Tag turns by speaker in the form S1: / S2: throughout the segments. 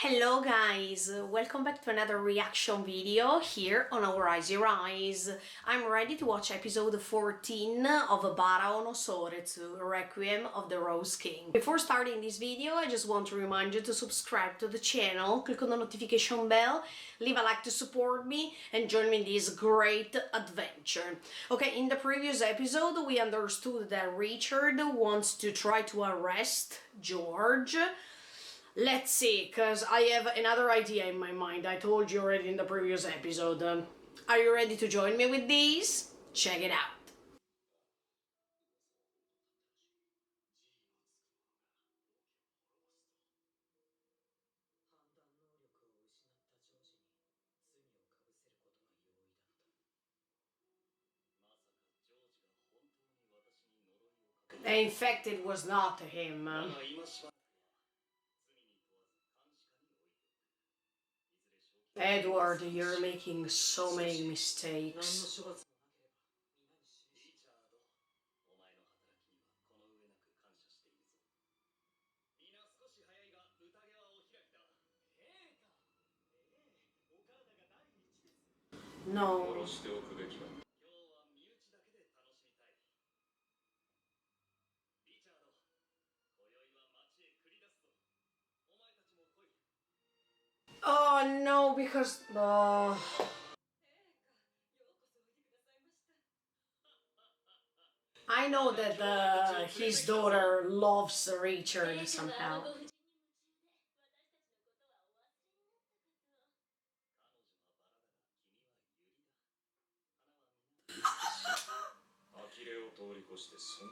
S1: Hello guys, welcome back to another reaction video here on Our Eyes Your Eyes. I'm ready to watch episode 14 of Baraou no Souretsu, Requiem of the Rose King. Before starting this video, I just want to remind you to subscribe to the channel, click on the notification bell, leave a like to support me, and join me in this great adventure. Okay, in the previous episode we understood that Richard wants to try to arrest George. Let's see, because I have another idea in my mind. I told you already in the previous episode. Are you ready to join me with these? Check it out. In fact, it was not him. Edward, you're making so many mistakes. No. Oh no, because... I know that his daughter loves Richard somehow.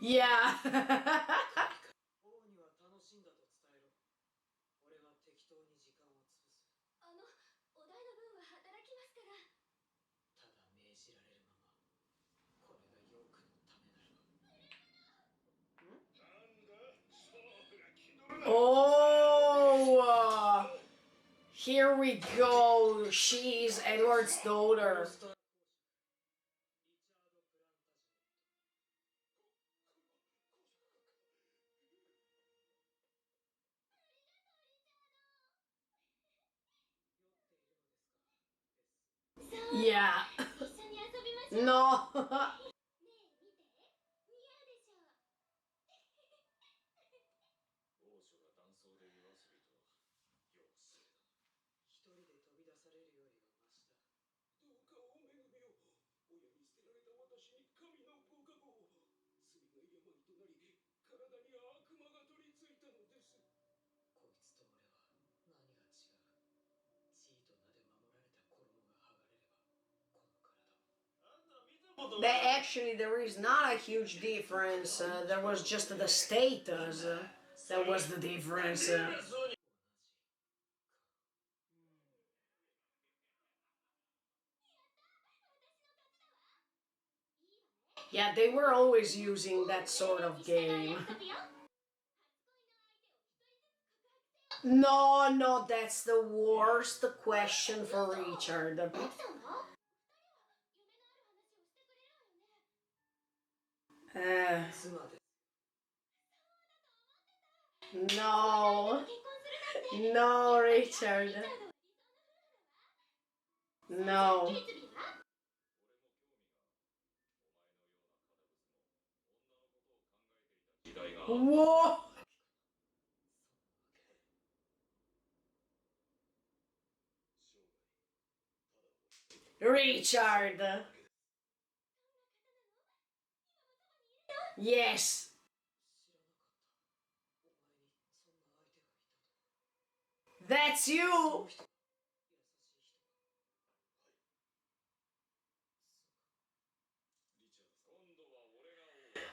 S1: Yeah. Oh, here we go. She's Edward's daughter. Yeah. No. Actually, there is not a huge difference. There was just the status that was the difference. Yeah, they were always using that sort of game. No, no, that's the worst question for Richard. No. No, Richard. No. Whoa! Richard! Yes! That's you!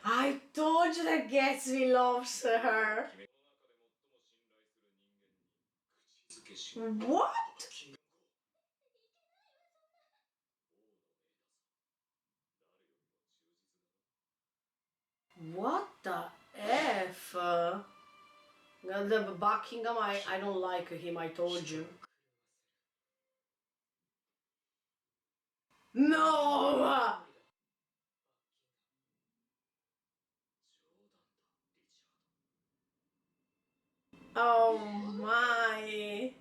S1: I told you that Gatsby loves her. What? What the F? The Buckingham, I don't like him, I told you. No! Oh my.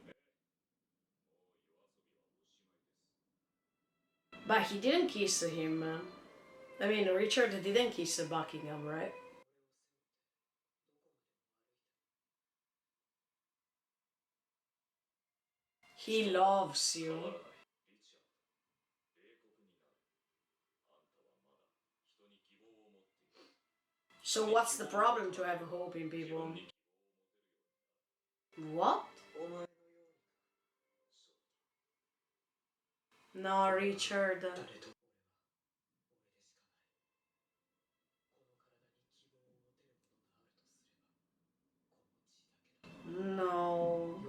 S1: But he didn't kiss him. I mean, Richard didn't kiss Buckingham, right? He loves you. So what's the problem to have hope in people? What? No, Richard. No.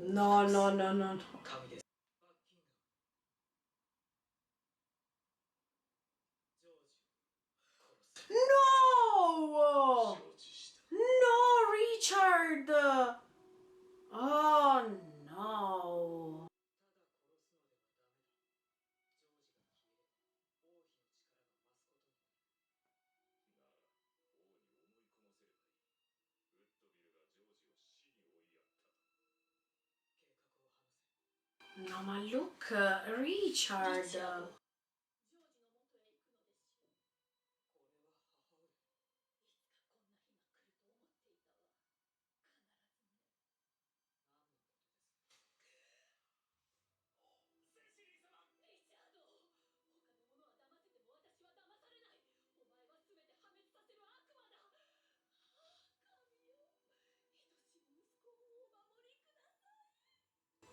S1: No, no, no, no, no. No! No, Richard! Oh no. No, ma look, Richard.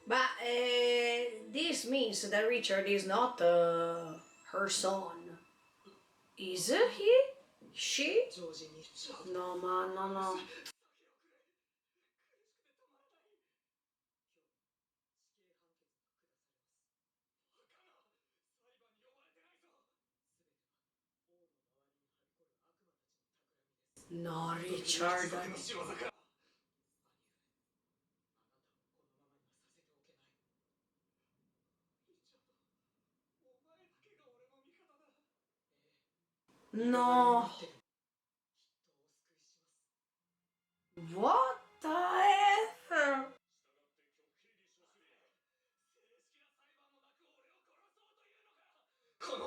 S1: But this means that Richard is not her son. Is he? She? No, man, no, no. No, Richard. No. What the F?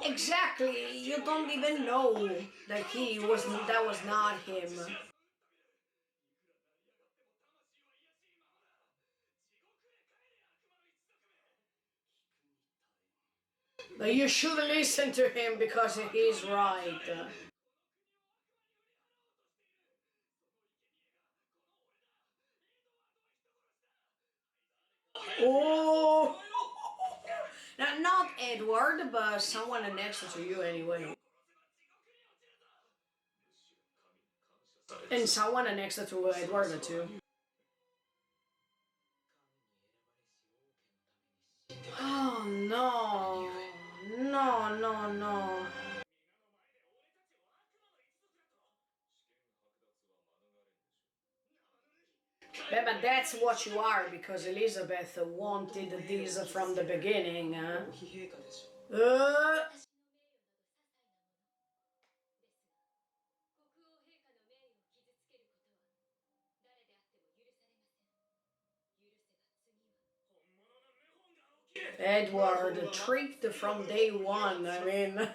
S1: Exactly. You don't even know that that was not him. But you should listen to him because he's right. Oh! Now, not Edward, but someone next to you anyway. And someone next to Edward too. Oh no. No, no, no. Yeah, but that's what you are because Elizabeth wanted this from the beginning. Uh, Edward tricked from day one, I mean.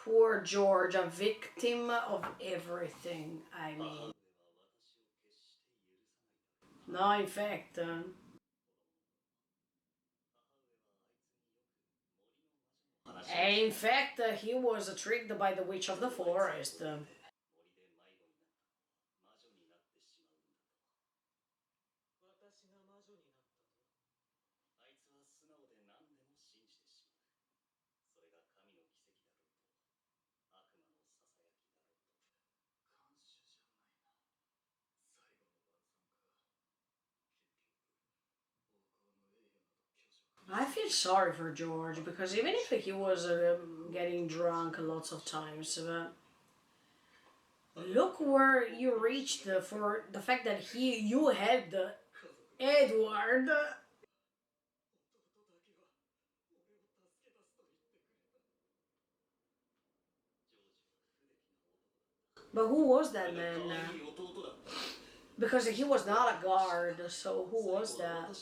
S1: Poor George, a victim of everything, I mean. No, in fact. In fact, he was tricked by the witch of the forest. I feel sorry for George because even if he was getting drunk lots of times, look where you reached for the fact that you had Edward. But who was that man? Because he was not a guard, so who was that?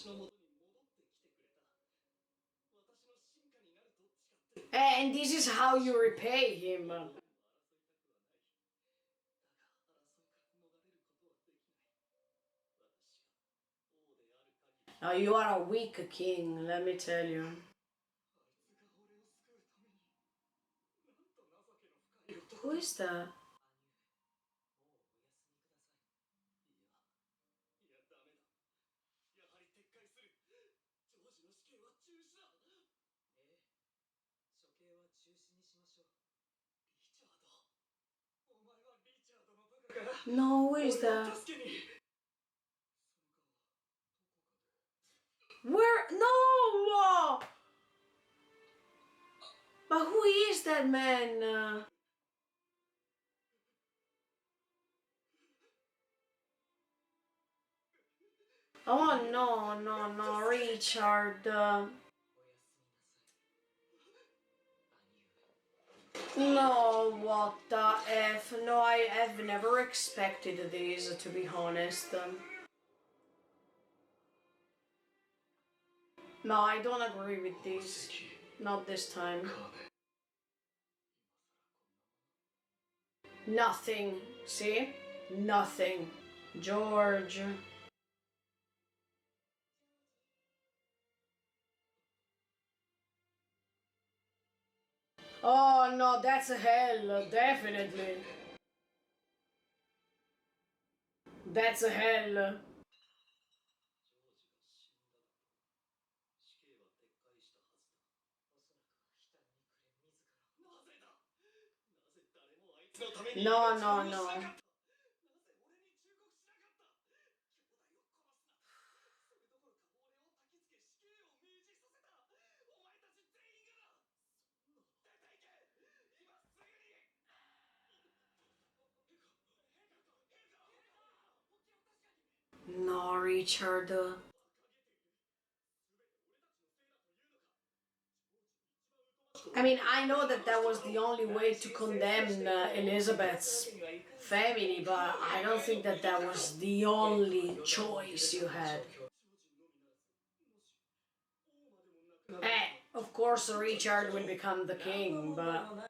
S1: And this is how you repay him. Now you are a weak king, let me tell you. Who is that? No, who is that? Where? No! But who is that man? Oh no, no, no, Richard. No, what the F? No, I have never expected this, to be honest. No, I don't agree with this. Not this time. Nothing. See? Nothing. George. Oh no, that's a hell, definitely. That's a hell. No, no, no. No, Richard. I mean, I know that that was the only way to condemn Elizabeth's family, but I don't think that that was the only choice you had. Of course, Richard will become the king, but...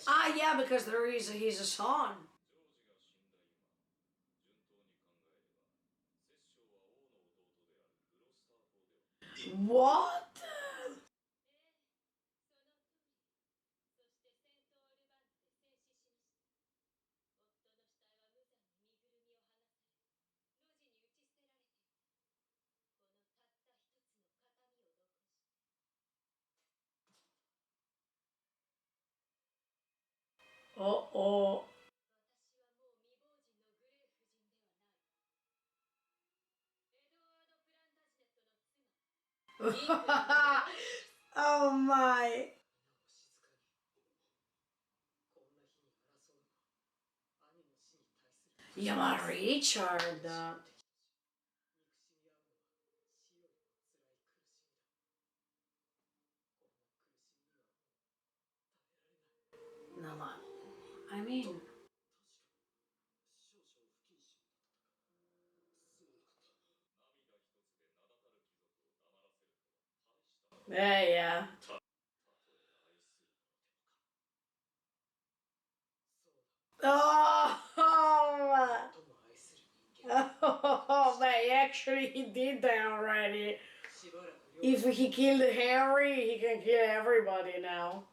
S1: Ah, yeah, because he's a son. What? Uh-oh. Oh my. Yeah, but Richard. No, I mean... Yeah, yeah. Oh, oh, but actually he did that already. If he killed Harry, he can kill everybody now.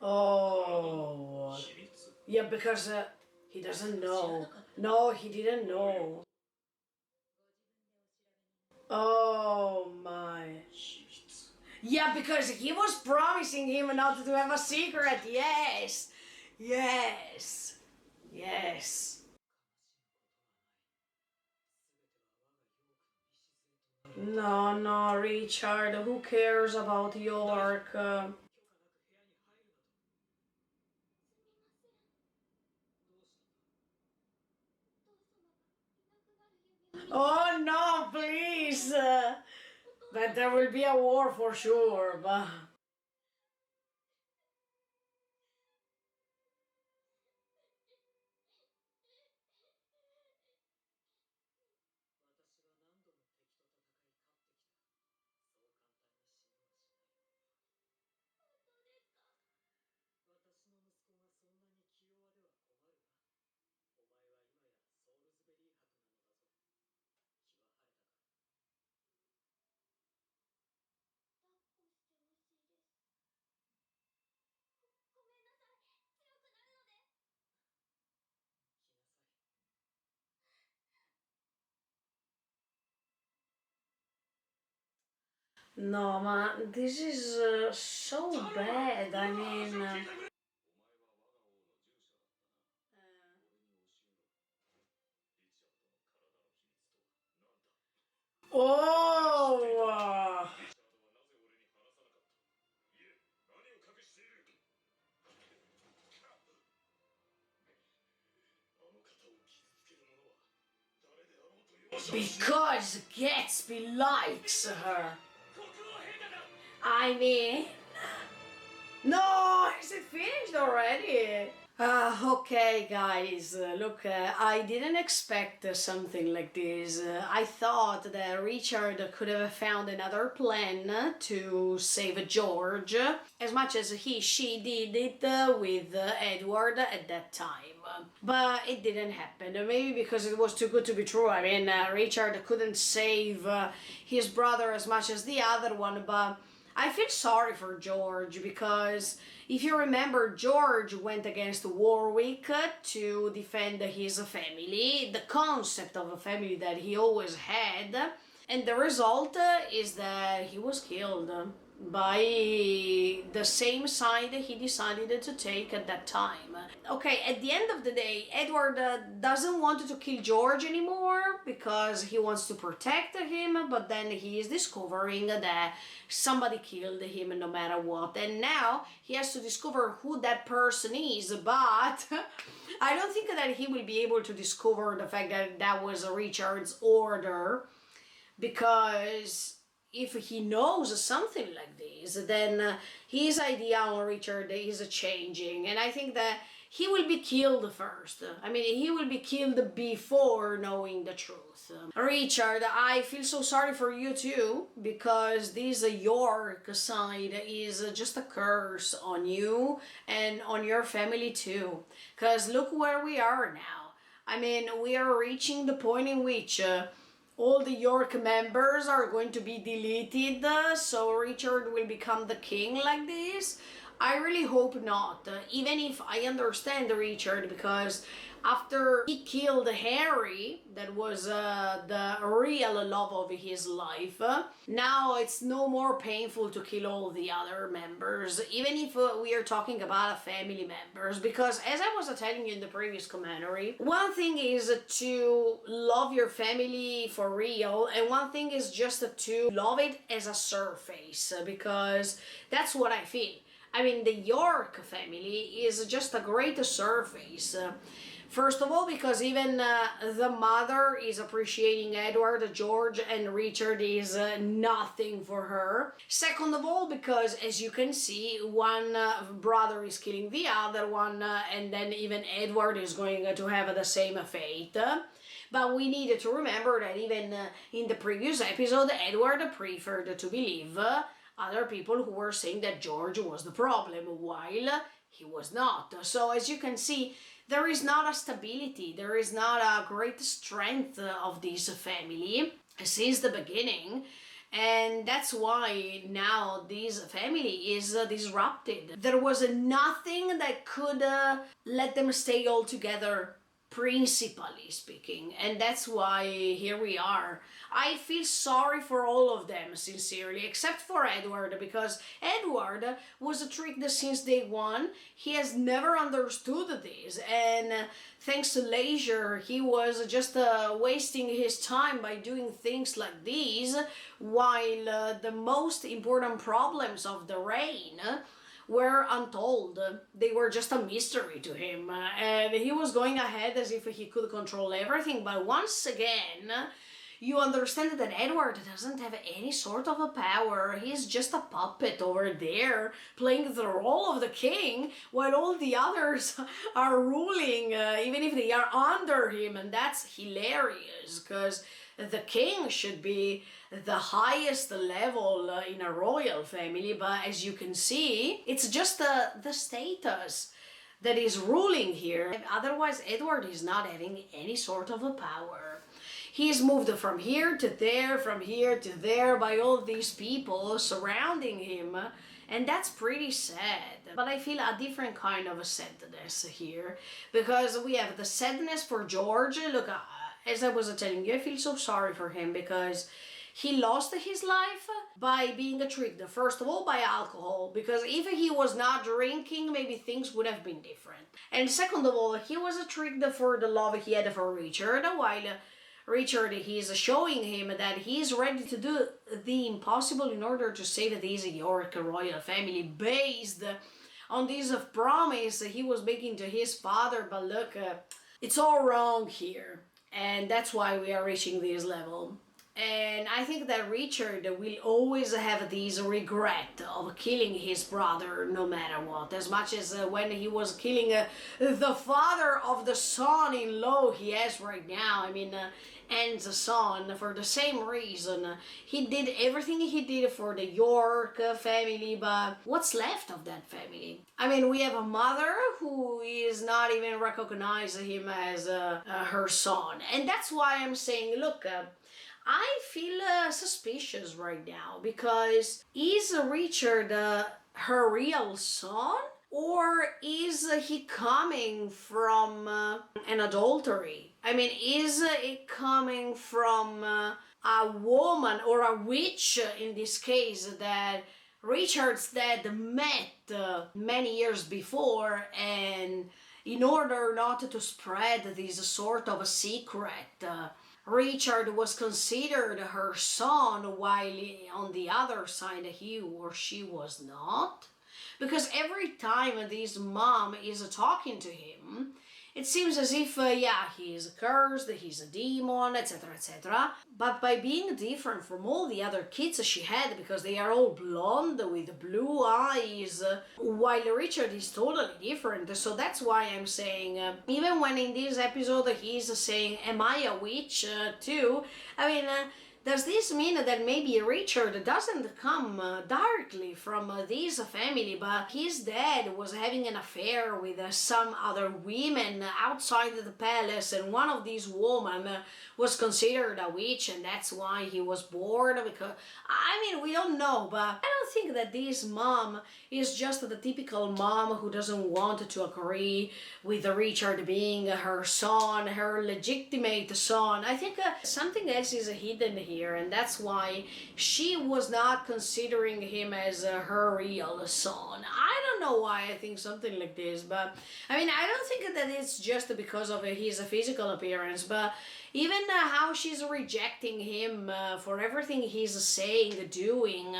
S1: Oh. Yeah, because he doesn't know. No, he didn't know. Oh my. Yeah, because he was promising him not to have a secret. Yes. Yes. Yes. No, no, Richard, who cares about York? Oh no, please! But there will be a war for sure, but... No, ma this is so bad. I mean, oh, because Gatsby likes her. I mean, no, is it finished already? Okay, guys, look, I didn't expect something like this. I thought that Richard could have found another plan to save George, as much as she did it with Edward at that time. But it didn't happen. Maybe because it was too good to be true. I mean, Richard couldn't save his brother as much as the other one, but I feel sorry for George because if you remember, George went against Warwick to defend his family, the concept of a family that he always had, and the result is that he was killed by the same side he decided to take at that time. Okay, at the end of the day, Edward doesn't want to kill George anymore because he wants to protect him, but then he is discovering that somebody killed him no matter what, and now he has to discover who that person is, but I don't think that he will be able to discover the fact that that was Richard's order, because if he knows something like this, then his idea on Richard is changing, and I think that he will be killed first. I mean, he will be killed before knowing the truth. Richard, I feel so sorry for you too, because this York side is just a curse on you and on your family too. Because look where we are now. I mean, we are reaching the point in which all the York members are going to be deleted, so Richard will become the king like this. I really hope not, even if I understand Richard, because after he killed Harry, that was the real love of his life, now it's no more painful to kill all the other members, even if we are talking about family members, because as I was telling you in the previous commentary, one thing is to love your family for real, and one thing is just to love it as a surface, because that's what I feel. I mean, the York family is just a great surface. First of all, because even the mother is appreciating Edward, George, and Richard is nothing for her. Second of all, because as you can see, one brother is killing the other one, and then even Edward is going to have the same fate. But we needed to remember that even in the previous episode, Edward preferred to believe other people who were saying that George was the problem, while he was not. So as you can see, there is not a stability, there is not a great strength of this family since the beginning. And that's why now this family is disrupted. There was nothing that could let them stay all together, principally speaking, and that's why here we are. I feel sorry for all of them, sincerely, except for Edward, because Edward was tricked since day one. He has never understood this, and thanks to leisure, he was just wasting his time by doing things like these, while the most important problems of the reign were untold. They were just a mystery to him, and he was going ahead as if he could control everything. But once again, you understand that Edward doesn't have any sort of a power. He's just a puppet over there playing the role of the king while all the others are ruling, even if they are under him. And that's hilarious because the king should be the highest level in a royal family, but as you can see, it's just the status that is ruling here. Otherwise, Edward is not having any sort of a power. He's moved from here to there by all these people surrounding him, and that's pretty sad. But I feel a different kind of a sadness here, because we have the sadness for George. Look, as I was telling you, I feel so sorry for him because he lost his life by being tricked, first of all, by alcohol, because if he was not drinking, maybe things would have been different. And second of all, he was tricked for the love he had for Richard, while Richard, he's showing him that he's ready to do the impossible in order to save this York royal family based on this promise he was making to his father. But look, it's all wrong here, and that's why we are reaching this level. And I think that Richard will always have this regret of killing his brother no matter what. As much as when he was killing the father of the son-in-law he has right now. I mean, Anne's son, for the same reason. He did everything he did for the York family, but what's left of that family? I mean, we have a mother who is not even recognizing him as her son. And that's why I'm saying, look, I feel suspicious right now, because is Richard her real son, or is he coming from an adultery? I mean, is it coming from a woman or a witch in this case that Richard's dad met many years before, and in order not to spread this sort of a secret, Richard was considered her son, while on the other side he or she was not? Because every time this mom is talking to him, it seems as if, he is cursed, he's a demon, etc., etc. But by being different from all the other kids she had, because they are all blonde with blue eyes, while Richard is totally different. So that's why I'm saying, even when in this episode he's saying, am I a witch too? I mean, does this mean that maybe Richard doesn't come directly from this family, but his dad was having an affair with some other women outside the palace, and one of these women was considered a witch, and that's why he was born? Because, I mean, we don't know, but I don't think that this mom is just the typical mom who doesn't want to agree with Richard being her son, her legitimate son. I think something else is hidden here, and that's why she was not considering him as her real son. I don't know why I think something like this, but I mean, I don't think that it's just because of his physical appearance, but even how she's rejecting him for everything he's saying, doing.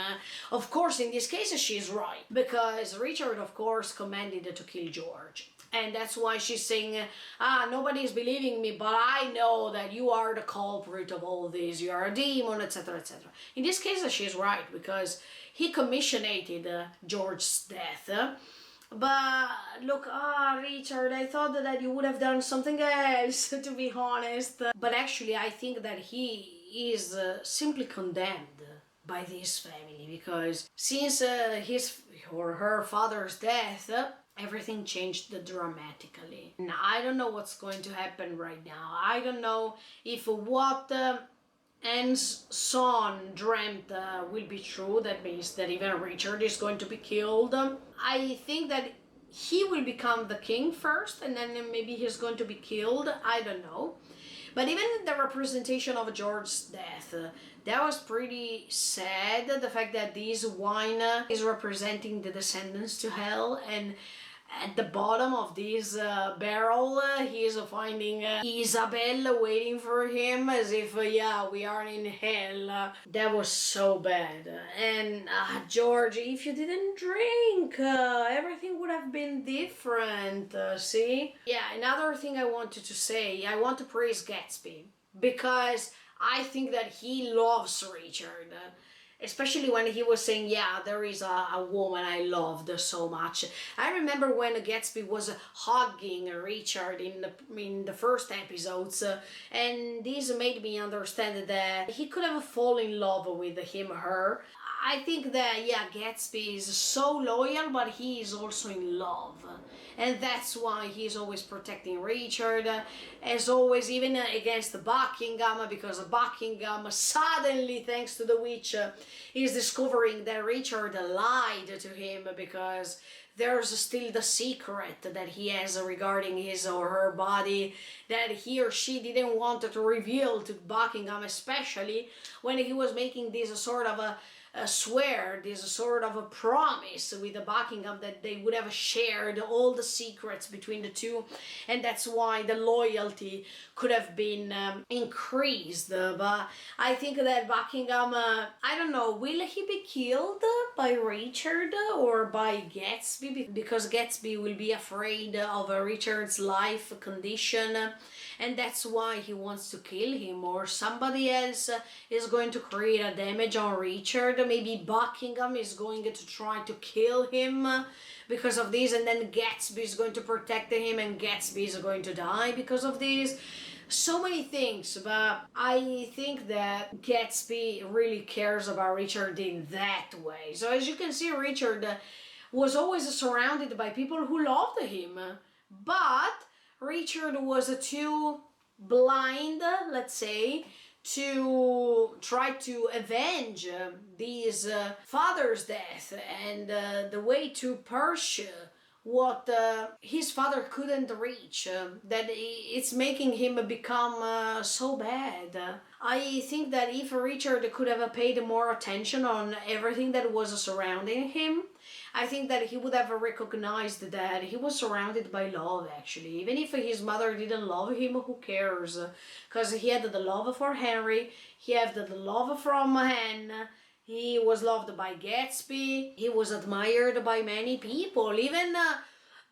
S1: Of course, in this case, she's right, because Richard, of course, commanded to kill George. And that's why she's saying, nobody's believing me, but I know that you are the culprit of all this. You are a demon, etc., etc. In this case, she's right, because he commissionated George's death. But look, Richard, I thought that you would have done something else, to be honest. But actually, I think that he is simply condemned by this family, because since his or her father's death, everything changed dramatically. And I don't know what's going to happen right now. I don't know if what Anne's son dreamt will be true. That means that even Richard is going to be killed. I think that he will become the king first, and then maybe he's going to be killed. I don't know. But even the representation of George's death, that was pretty sad. The fact that this wine is representing the descendants to hell, and at the bottom of this barrel, he is finding Isabel waiting for him, as if, we are in hell. That was so bad. And George, if you didn't drink, everything would have been different, see? Yeah, another thing I wanted to say, I want to praise Gatsby, because I think that he loves Richard. Especially when he was saying, yeah, there is a woman I loved so much. I remember when Gatsby was hugging Richard in the first episodes, and this made me understand that he could have fallen in love with him or her. I think that, yeah, Gatsby is so loyal, but he is also in love. And that's why he's always protecting Richard, as always, even against Buckingham, because Buckingham suddenly, thanks to the witch, is discovering that Richard lied to him because there's still the secret that he has regarding his or her body that he or she didn't want to reveal to Buckingham, especially when he was making this sort of a swear, this sort of a promise with the Buckingham that they would have shared all the secrets between the two, and that's why the loyalty could have been increased. But I think that Buckingham, I don't know, will he be killed by Richard or by Gatsby? Because Gatsby will be afraid of Richard's life condition, and that's why he wants to kill him, or somebody else is going to create a damage on Richard. Maybe Buckingham is going to try to kill him because of this, and then Gatsby is going to protect him, and Gatsby is going to die because of this. So many things, but I think that Gatsby really cares about Richard in that way. So as you can see, Richard was always surrounded by people who loved him, but Richard was too blind, let's say, to try to avenge his father's death, and the way to pursue what his father couldn't reach, that it's making him become so bad. I think that if Richard could have paid more attention on everything that was surrounding him, I think that he would have recognized that he was surrounded by love, actually. Even if his mother didn't love him, who cares? Because he had the love for Henry, he had the love from Anne, he was loved by Gatsby, he was admired by many people, even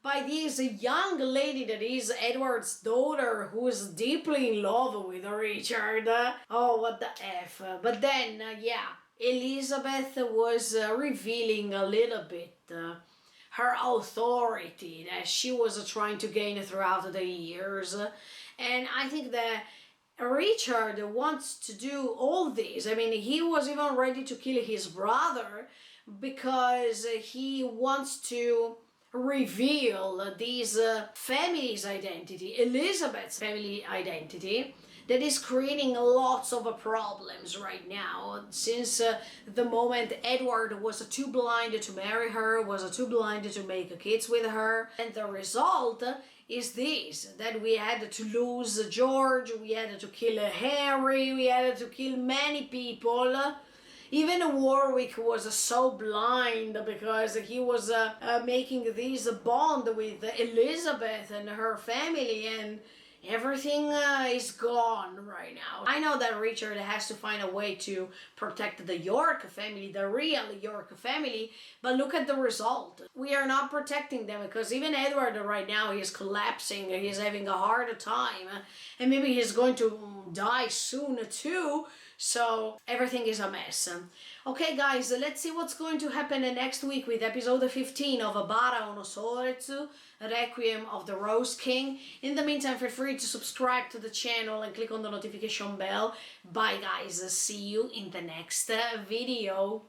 S1: by this young lady that is Edward's daughter, who is deeply in love with Richard. Oh, what the F. But then, yeah, Elizabeth was revealing a little bit her authority that she was trying to gain throughout the years. And I think that Richard wants to do all this. I mean, he was even ready to kill his brother because he wants to reveal this family's identity, Elizabeth's family identity, that is creating lots of problems right now, since the moment Edward was too blind to marry her, was too blind to make kids with her, and the result is this, that we had to lose George, we had to kill Harry, we had to kill many people. Even Warwick was so blind because he was making this bond with Elizabeth and her family, and everything is gone right now. I know that Richard has to find a way to protect the York family, the real York family, but look at the result. We are not protecting them because even Edward right now is collapsing, he's having a hard time, and maybe he's going to die soon too. So everything is a mess. Okay guys, let's see what's going to happen next week with episode 15 of Baraou no Souretsu, Requiem of the Rose King. In the meantime, feel free to subscribe to the channel and click on the notification bell. Bye guys, see you in the next video.